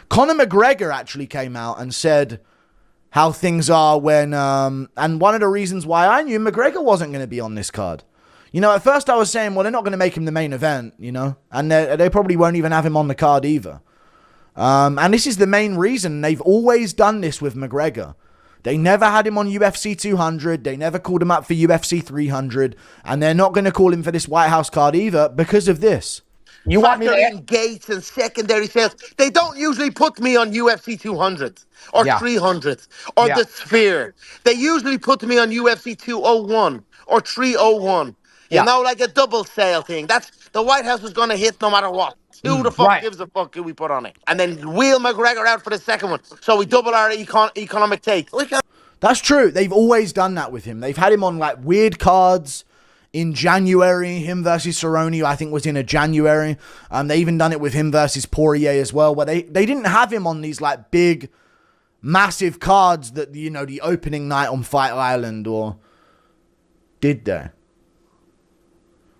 Conor McGregor actually came out and said how things are when, and one of the reasons why I knew McGregor wasn't going to be on this card. You know, at first I was saying, well, they're not going to make him the main event, you know, and they probably won't even have him on the card either. And this is the main reason. They've always done this with McGregor. They never had him on UFC 200. They never called him up for UFC 300. And they're not going to call him for this White House card either because of this. You want me to gates and secondary sales? They don't usually put me on UFC 200 or 300 or the Sphere. They usually put me on UFC 201 or 301. You know, like a double sale thing. That's the White House is going to hit no matter what. Who the fuck gives a fuck who we put on it? And then wheel McGregor out for the second one. So we double our economic take. That's true. They've always done that with him. They've had him on like weird cards in January. Him versus Cerrone, I think, was in a January. They even done it with him versus Poirier as well, where they didn't have him on these like big, massive cards that, you know, the opening night on Fight Island, or did they?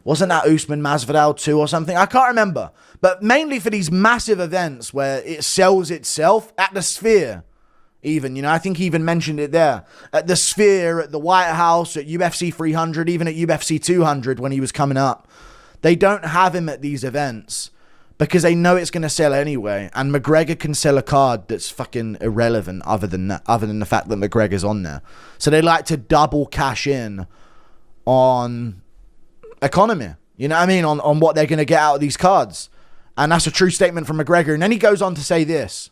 Wasn't that Usman Masvidal 2 or something? I can't remember. But mainly for these massive events where it sells itself at the Sphere. Even, you know, I think he even mentioned it there. At the Sphere, at the White House, at UFC 300, even at UFC 200 when he was coming up. They don't have him at these events because they know it's going to sell anyway. And McGregor can sell a card that's fucking irrelevant other than the fact that McGregor's on there. So they like to double cash in on economy, you know what I mean, on what they're going to get out of these cards. And that's a true statement from McGregor. And then he goes on to say this.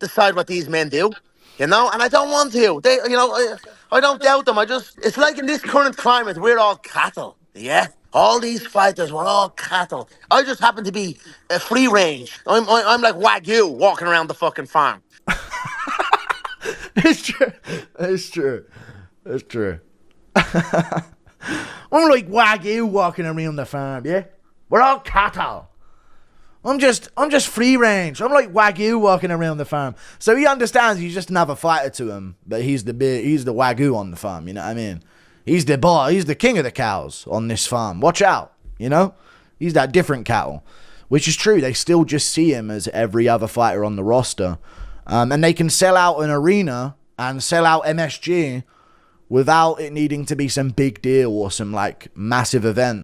Decide what these men do, you know, and I don't want to. They, you know, I don't doubt them. It's like in this current climate, we're all cattle, yeah? All these fighters, we're all cattle. I just happen to be free range. I'm like Wagyu walking around the fucking farm. It's true. It's true. It's true. I'm like Wagyu walking around the farm, yeah? We're all cattle. I'm just free range. I'm like Wagyu walking around the farm. So he understands he's just another fighter to him, but he's the Wagyu on the farm, you know what I mean? He's the boy, he's the king of the cows on this farm. Watch out, you know? He's that different cattle, which is true. They still just see him as every other fighter on the roster. And they can sell out an arena and sell out MSG without it needing to be some big deal or some like massive event.